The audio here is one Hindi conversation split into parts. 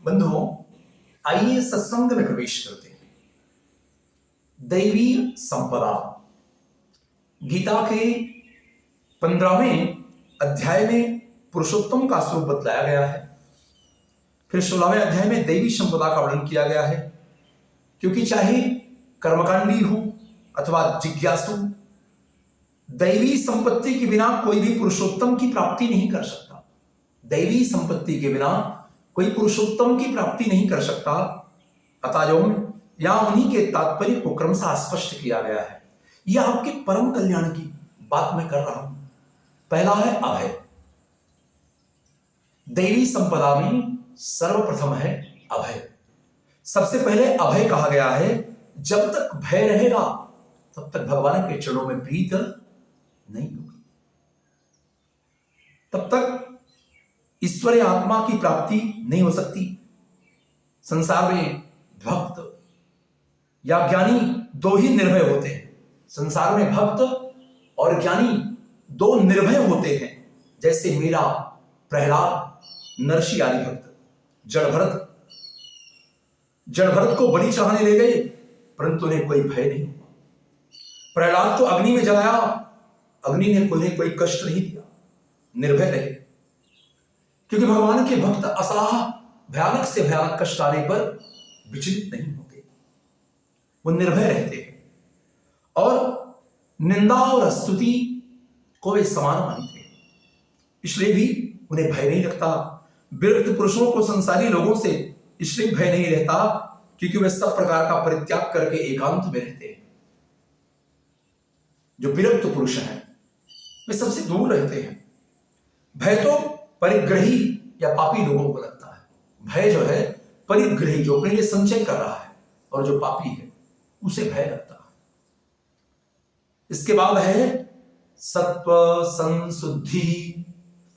बंधुओं, आइए सत्संग में प्रवेश करते हैं। दैवी संपदा गीता के 15वें अध्याय में पुरुषोत्तम का स्वरूप बतलाया गया है। फिर 16वें अध्याय में दैवी संपदा का वर्णन किया गया है। क्योंकि चाहे कर्मकांडी हो अथवा जिज्ञासु, दैवी संपत्ति के बिना कोई भी पुरुषोत्तम की प्राप्ति नहीं कर सकता। दैवी संपत्ति के बिना कोई पुरुषोत्तम की प्राप्ति नहीं कर सकता। अतः जो यहां उन्हीं के तात्पर्य को क्रमशः स्पष्ट किया गया है। यह आपके परम कल्याण की बात मैं कर रहा हूं। पहला है अभय। दैवी संपदा में सर्वप्रथम है अभय। सबसे पहले अभय कहा गया है। जब तक भय रहेगा तब तक भगवान के चरणों में प्रीत नहीं होगी, तब तक ईश्वरीय आत्मा की प्राप्ति नहीं हो सकती। संसार में भक्त या ज्ञानी दो ही निर्भय होते हैं। संसार में भक्त और ज्ञानी दो निर्भय होते हैं। जैसे मीरा, प्रहलाद, नरसी आदि भक्त। जड़ भरत को बलि चढ़ाने ले गए, परंतु उन्हें कोई भय नहीं हुआ। प्रहलाद को अग्नि में जलाया, अग्नि ने उन्हें कोई कष्ट नहीं दिया, निर्भय रहे। क्योंकि भगवान के भक्त असहाय भयानक से भयानक कष्ट आने पर विचलित नहीं होते, वो निर्भय रहते हैं और निंदा और स्तुति को वे समान मानते हैं। इसलिए भी उन्हें भय नहीं लगता। विरक्त पुरुषों को संसारी लोगों से इसलिए भय नहीं रहता क्योंकि वे सब प्रकार का परित्याग करके एकांत में रहते हैं। जो विरक्त पुरुष हैं वे सबसे दूर रहते हैं। भय तो परिग्रही या पापी लोगों को लगता है। भय जो है परिग्रही, जो अपने लिए संचय कर रहा है, और जो पापी है उसे भय लगता है। इसके बाद है सत्व संशुद्धि,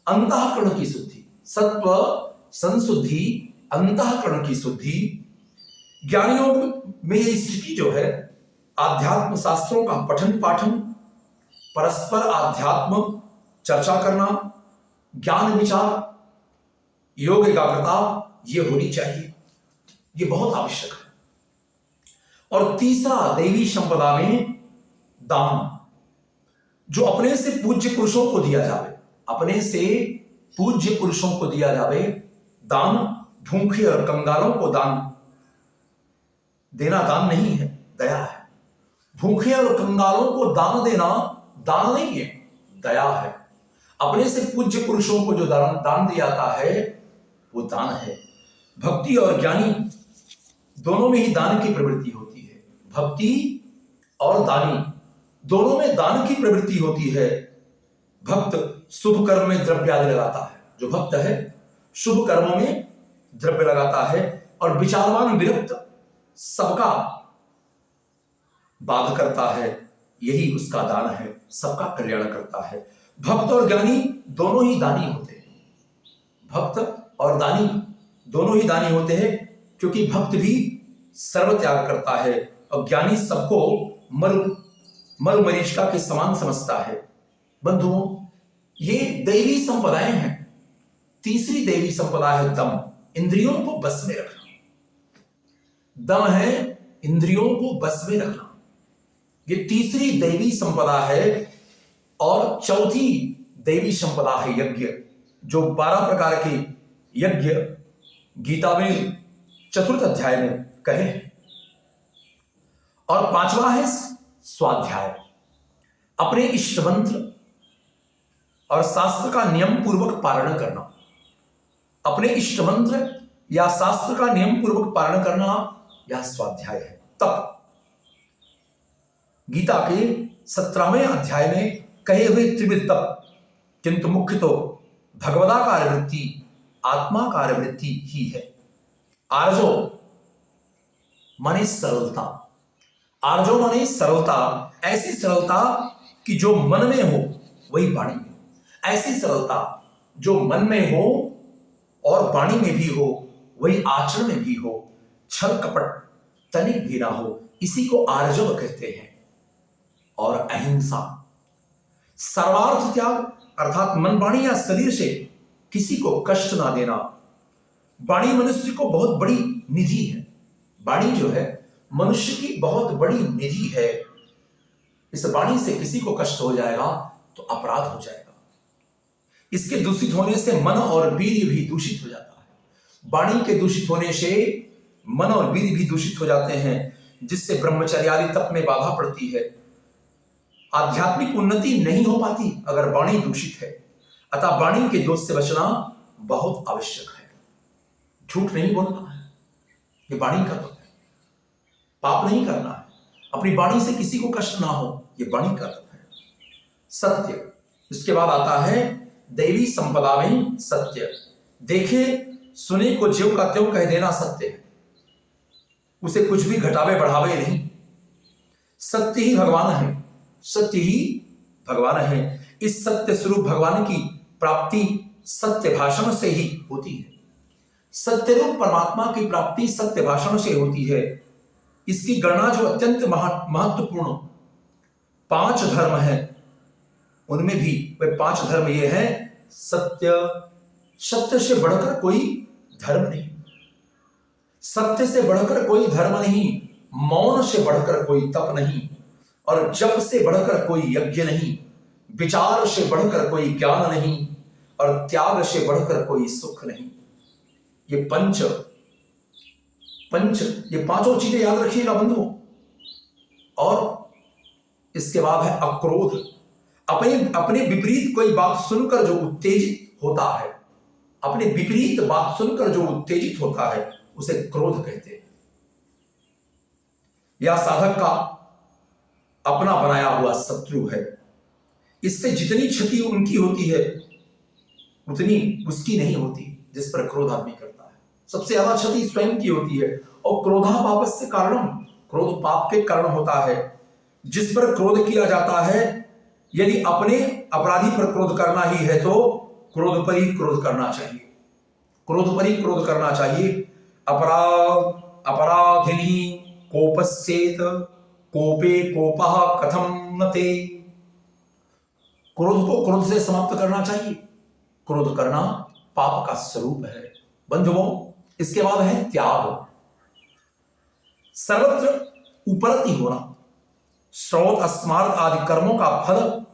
अंतःकरण की शुद्धि। सत्व संशुद्धि, अंतःकरण की शुद्धि। ज्ञानियों में यह स्थिति जो है आध्यात्म शास्त्रों का पठन पाठन, परस्पर आध्यात्म चर्चा करना, ज्ञान विचार, योग एकाग्रता, ये होनी चाहिए। ये बहुत आवश्यक है। और तीसरा दैवी संपदा में दान, जो अपने से पूज्य पुरुषों को दिया जावे। अपने से पूज्य पुरुषों को दिया जावे दान। भूखे और कंगालों को दान देना दान नहीं है, दया है। भूखे और कंगालों को दान देना दान नहीं है, दया है। अपने से पूज्य पुरुषों को जो दान दिया जाता है वो दान है। भक्ति और ज्ञानी दोनों में ही दान की प्रवृत्ति होती है। भक्ति और दानी दोनों में दान की प्रवृत्ति होती है। भक्त शुभ कर्म में द्रव्य आदि लगाता है। जो भक्त है शुभ कर्मों में द्रव्य लगाता है, और विचारवान विरक्त सबका बाध करता है। यही उसका दान है, सबका कल्याण करता है। भक्त और ज्ञानी दोनों ही दानी होते हैं। भक्त और दानी दोनों ही दानी होते हैं, क्योंकि भक्त भी सर्व त्याग करता है और ज्ञानी सबको मरु मरीचिका के समान समझता है। बंधुओं, ये दैवी संपदाएं हैं। तीसरी दैवी संपदा है दम, इंद्रियों को बस में रखना। दम है इंद्रियों को बस में रखना। ये तीसरी दैवी संपदा है। और चौथी दैवी संपदा है यज्ञ, जो 12 प्रकार के यज्ञ गीता में 4th अध्याय में कहे हैं। और 5वां है स्वाध्याय, अपने इष्ट मंत्र और शास्त्र का नियम पूर्वक पालन करना। अपने इष्ट मंत्र या शास्त्र का नियम पूर्वक पालन करना, यह स्वाध्याय है। तप, गीता के 17वें अध्याय में कहे हुए त्रिविध तप, किंतु मुख्य तो भगवदाकार वृत्ति, आत्माकार वृत्ति ही है। आर्जो माने सरलता। आर्जो माने सरलता, ऐसी सरलता कि जो मन में हो वही वाणी में हो। ऐसी सरलता जो मन में हो और वाणी में भी हो, वही आचरण में भी हो। छल कपट तनिक भी ना हो, इसी को आर्जव कहते हैं। और अहिंसा, सर्वार्थ त्याग, अर्थात मन वाणी या शरीर से किसी को कष्ट ना देना। वाणी मनुष्य को बहुत बड़ी निधि है। वाणी जो है मनुष्य की बहुत बड़ी निधि है। इस वाणी से किसी को कष्ट हो जाएगा तो अपराध हो जाएगा। इसके दूषित होने से मन और वीर्य भी दूषित हो जाता है। वाणी के दूषित होने से मन और वीर्य भी दूषित हो जाते हैं, जिससे ब्रह्मचर्यादि तप में बाधा पड़ती है। आध्यात्मिक उन्नति नहीं हो पाती अगर वाणी दूषित है। अतः वाणी के दोष से बचना बहुत आवश्यक है। झूठ नहीं बोलना है, ये वाणी का तप है। पाप नहीं करना है, अपनी वाणी से किसी को कष्ट ना हो, ये वाणी का तप है। सत्य, इसके बाद आता है दैवी संपदा में सत्य। देखे सुने को ज्यों का त्यों कह देना सत्य है, उसे कुछ भी घटावे बढ़ावे नहीं। सत्य ही भगवान है, सत्य ही भगवान है। इस सत्य स्वरूप भगवान की प्राप्ति सत्य भाषण से ही होती है। सत्य रूप परमात्मा की प्राप्ति सत्य भाषण से होती है। इसकी गणना जो अत्यंत महत्वपूर्ण 5 धर्म है, उनमें भी वे 5 धर्म ये है सत्य। सत्य से बढ़कर कोई धर्म नहीं, सत्य से बढ़कर कोई धर्म नहीं, मौन से बढ़कर कोई तप नहीं, और जप से बढ़कर कोई यज्ञ नहीं, विचार से बढ़कर कोई ज्ञान नहीं, और त्याग से बढ़कर कोई सुख नहीं। ये पंच ये 5 चीजें याद रखिएगा बंधुओं। और इसके बाद है अक्रोध। अपने विपरीत कोई बात सुनकर जो उत्तेजित होता है, अपने विपरीत बात सुनकर जो उत्तेजित होता है उसे क्रोध कहते हैं। यह साधक का अपना बनाया हुआ शत्रु है। इससे जितनी क्षति उनकी होती है उतनी उसकी नहीं होती जिस पर क्रोध आदमी करता है। सबसे ज्यादा क्षति स्वयं की होती है। और क्रोधा पापस्य कारणम, क्रोध पाप के कारण होता है। जिस पर क्रोध किया जाता है, यदि अपने अपराधी पर क्रोध करना ही है तो क्रोध पर ही क्रोध करना चाहिए, क्रोध पर ही क्रोध करना चाहिए। अपराधिनी कोपस्येत कोपे कोपः कथम न ते। क्रोध को क्रोध से समाप्त करना चाहिए। क्रोध करना पाप का स्वरूप है बंधुओं। इसके बाद है त्याग। सर्वत्र उपरति होना। श्रौत स्मार्त आदि कर्मों का फल,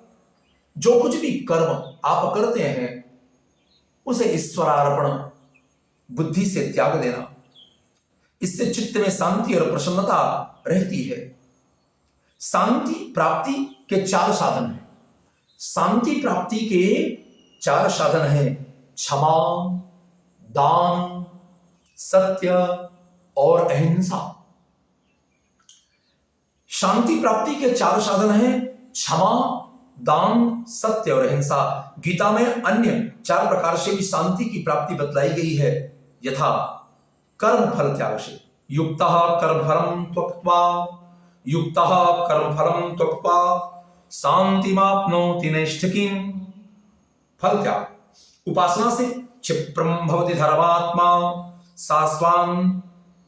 जो कुछ भी कर्म आप करते हैं उसे ईश्वरार्पण बुद्धि से त्याग देना। इससे चित्त में शांति और प्रसन्नता रहती है। शांति प्राप्ति के 4 साधन हैं। शांति प्राप्ति के 4 साधन हैं क्षमा, दान, सत्य और अहिंसा। शांति प्राप्ति के 4 साधन हैं क्षमा, दान, सत्य और अहिंसा। गीता में अन्य 4 प्रकार से भी शांति की प्राप्ति बतलाई गई है। यथा कर्म फल त्याग से, युक्तः कर्मफलम त्यक्त्वा, युक्तः कर्मफलम त्यक्त्वा शांतिमाप्नोति नैष्ठिकीम्। फल त्याग। उपासना से क्षिप्रम भवति धर्मात्मा शाश्वान्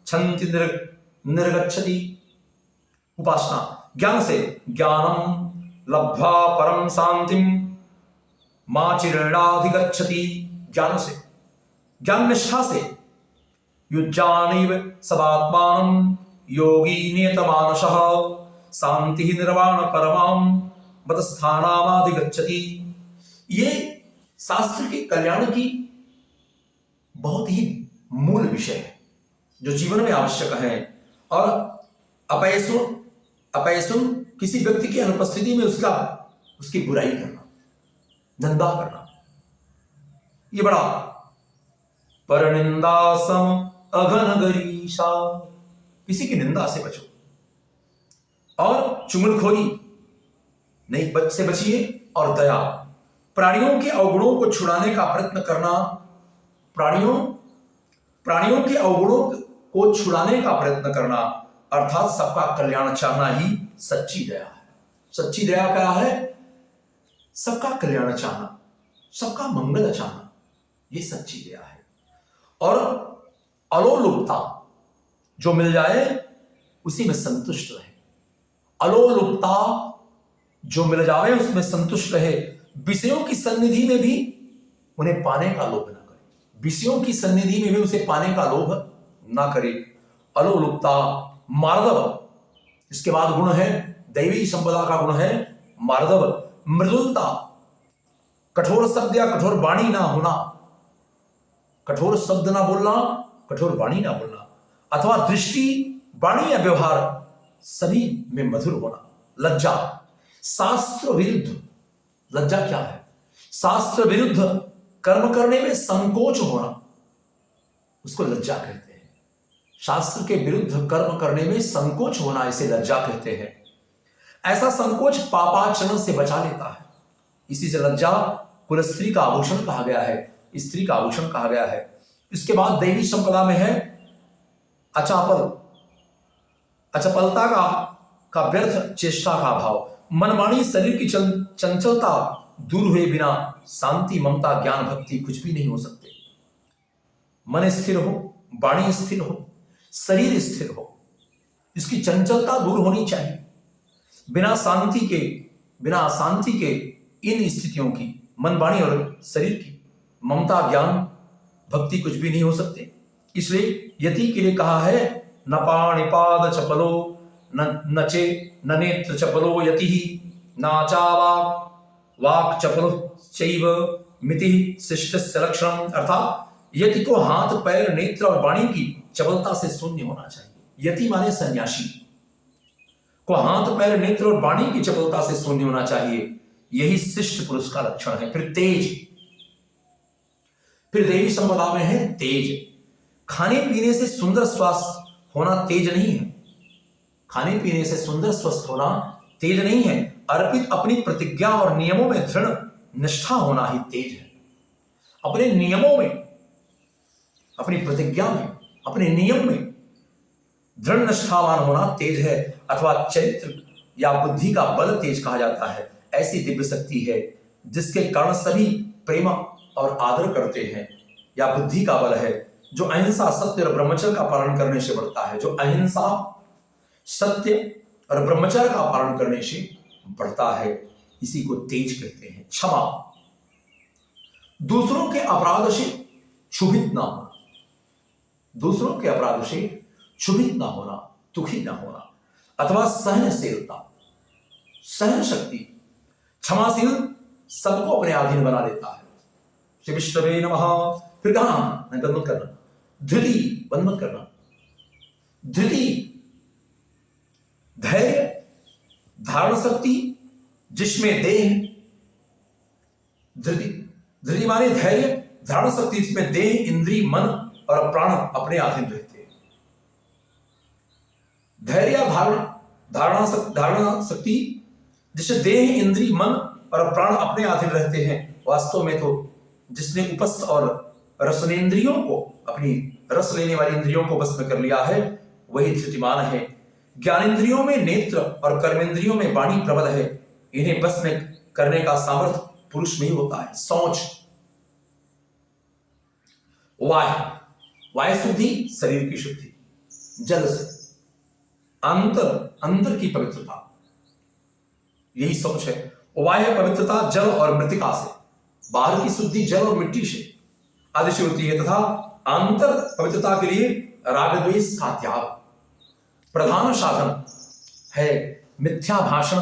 छन्ति निर्गच्छति। उपासना। ज्ञान से ज्ञानम लब्ध्वा परम शांतिम माचिरेणाधिगच्छति। ज्ञान से, ज्ञान निष्ठा से युज्जानैव सदात्मानं योगी नियतमानसः शांति निर्वाण परमाम मतस्थानामाधिगच्छति। ये शास्त्र के कल्याण की बहुत ही मूल विषय है जो जीवन में आवश्यक है। और अपैसुन किसी व्यक्ति की अनुपस्थिति में उसकी बुराई करना, निंदा करना, ये बड़ा परनिंदा सम अघन गरीषा। किसी की निंदा से बचो। और चुगलखोरी नहीं से बचिए। और दया, प्राणियों के अवगुणों को छुड़ाने का प्रयत्न करना। प्राणियों के अवगुणों को छुड़ाने का प्रयत्न करना, अर्थात सबका कल्याण चाहना ही सच्ची दया है। सच्ची दया क्या है? सबका कल्याण चाहना, सबका मंगल चाहना, ये सच्ची दया है। और अलोलुपता, जो मिल जाए उसी में संतुष्ट रहे। अलोलुपता, जो मिल जाए उसमें संतुष्ट रहे। विषयों की सन्निधि में भी उन्हें पाने का लोभ न करे। विषयों की सन्निधि में भी उसे पाने का लोभ ना करे। अलोलुपता, मार्दव, इसके बाद गुण है दैवी संपदा का गुण है मार्दव, मृदुलता, कठोर शब्द या कठोर वाणी ना होना, कठोर शब्द ना बोलना, कठोर वाणी ना बोलना, अथवा दृष्टि, वाणी या व्यवहार सभी में मधुर होना। लज्जा, शास्त्र विरुद्ध, लज्जा क्या है? शास्त्र विरुद्ध कर्म करने में संकोच होना, उसको लज्जा कहते हैं। शास्त्र के विरुद्ध कर्म करने में संकोच होना, इसे लज्जा कहते हैं। ऐसा संकोच पापाचरण से बचा लेता है। इसी से लज्जा कुल स्त्री का आभूषण कहा गया है, स्त्री का आभूषण कहा गया है। इसके बाद दैवी संपदा में है अचापल, अचपलता का व्यर्थ चेष्टा का भाव। मनमानी शरीर की चंचलता दूर हुए बिना शांति, ममता, ज्ञान, भक्ति कुछ भी नहीं हो सकते। मन स्थिर हो, वाणी स्थिर हो, शरीर स्थिर हो, इसकी चंचलता दूर होनी चाहिए। बिना शांति के इन स्थितियों की, मन, वाणी और शरीर की, ममता, ज्ञान, भक्ति कुछ भी नहीं हो सकते। इसलिए यति के लिए कहा है न पाणिपाद चपलो न नेत्र चपलो यति नाचावा वाक चपलो चैव मिति शिष्टस्य लक्षणम। अर्थात यति को हाथ, पैर, नेत्र और वाणी की चपलता से शून्य होना चाहिए। यति माने सन्यासी को हाथ, पैर, नेत्र और वाणी की चपलता से शून्य होना चाहिए। यही शिष्ट पुरुष का लक्षण है। फिर तेज, फिर देवी संपदा में है तेज। खाने पीने से सुंदर स्वस्थ होना तेज नहीं है। खाने पीने से सुंदर स्वस्थ होना तेज नहीं है। अर्पित अपनी प्रतिज्ञा और नियमों में दृढ़ निष्ठा होना ही तेज है। अपने नियमों में, अपनी प्रतिज्ञा में, अपने नियम में दृढ़ निष्ठावान होना तेज है, अथवा चरित्र या बुद्धि का बल तेज कहा जाता है। ऐसी दिव्य शक्ति है जिसके कारण सभी प्रेम और आदर करते हैं। या बुद्धि का बल है जो अहिंसा, सत्य और ब्रह्मचर्य का पालन करने से बढ़ता है। जो अहिंसा, सत्य और ब्रह्मचर्य का पालन करने से बढ़ता है, इसी को तेज कहते हैं। क्षमा, दूसरों के अपराध से क्षुभित ना होना, दूसरों के अपराध से क्षुभित ना होना, दुखी ना होना, अथवा सहनशीलता, सहन शक्ति। क्षमाशील सबको अपने अधीन बना लेता है। श्री विष्णवे नमः। फिर कहा बंद मत करना, धृति बंद मत करना। धृति, धैर्य, धारण शक्ति जिसमें देह, धृति माने धैर्य, धारण शक्ति जिसमें देह, इंद्री, मन और प्राण अपने अधीन रहते हैं। धैर्य, धारणा शक्ति जिससे देह, इंद्री, मन और प्राण अपने अधीन रहते हैं। वास्तव में तो जिसने उपस्थ और रसनेन्द्रियों को, अपनी रस लेने वाली इंद्रियों को बस में कर लिया है, वही धृतिमान है। ज्ञानेन्द्रियों में नेत्र और कर्मेंद्रियों में वाणी प्रबल है। इन्हें बस में करने का सामर्थ्य पुरुष में ही होता है। सोच, वाय शुद्धि, शरीर की शुद्धि, जल से, अंतर की पवित्रता, यही सोच है। वाय पवित्रता जल और मृतिका से, बाहर की शुद्धि जल और मिट्टी से आदि से होती है, तथा अंतर पवित्रता के लिए राग द्वेष का त्याग प्रधान साधन है। मिथ्या भाषण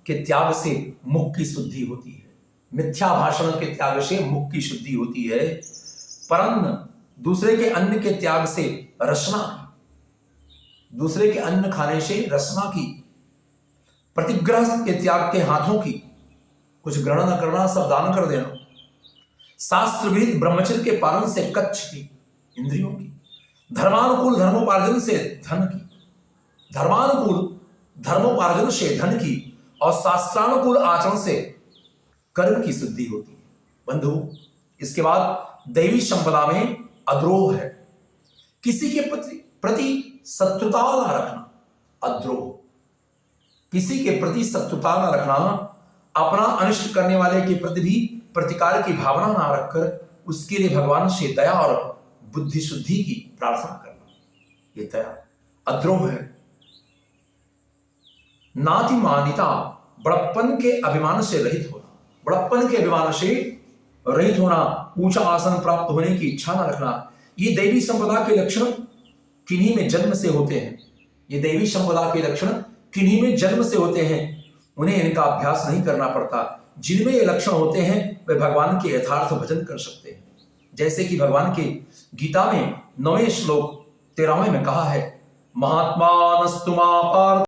के त्याग से मुख की शुद्धि होती है। मिथ्या भाषण के त्याग से मुख की शुद्धि होती है। परन्न, दूसरे के अन्न के त्याग से रसना की, दूसरे के अन्न खाने से रसना की, प्रतिग्रह के त्याग के हाथों की, कुछ ग्रहण न करना, सब दान कर देना, शास्त्र विहित ब्रह्मचर्य के पालन से कच्छ की, इंद्रियों की, धर्मानुकूल धर्मोपार्जन से धन की, धर्मानुकूल धर्मोपार्जन से धन की, और शास्त्रानुकूल आचरण से कर्म की शुद्धि होती है। बंधु, इसके बाद दैवी संपदा में अद्रोह है। किसी के प्रति शत्रुता न रखना, अद्रोह, किसी के प्रति शत्रुता न रखना, अपना अनिष्ट करने वाले के प्रति भी प्रतिकार की भावना ना रखकर उसके लिए भगवान से दया और बुद्धि शुद्धि की प्रार्थना करना, ये दया अद्रोह है। नातिमानिता, बड़प्पन के अभिमान से रहित होना, बड़प्पन के अभिमान से रहित होना, ऊंचा आसन प्राप्त होने की इच्छा न रखना, ये दैवी संपदा के लक्षण किन्हीं में जन्म से होते हैं। ये दैवी संपदा के लक्षण किन्हीं में जन्म से होते हैं, उन्हें इनका अभ्यास नहीं करना पड़ता। जिनमें ये लक्षण होते हैं वे भगवान के यथार्थ भजन कर सकते हैं। जैसे कि भगवान के गीता में 9वें श्लोक 13वें में कहा है, महात्मानस्तु मा पार्थ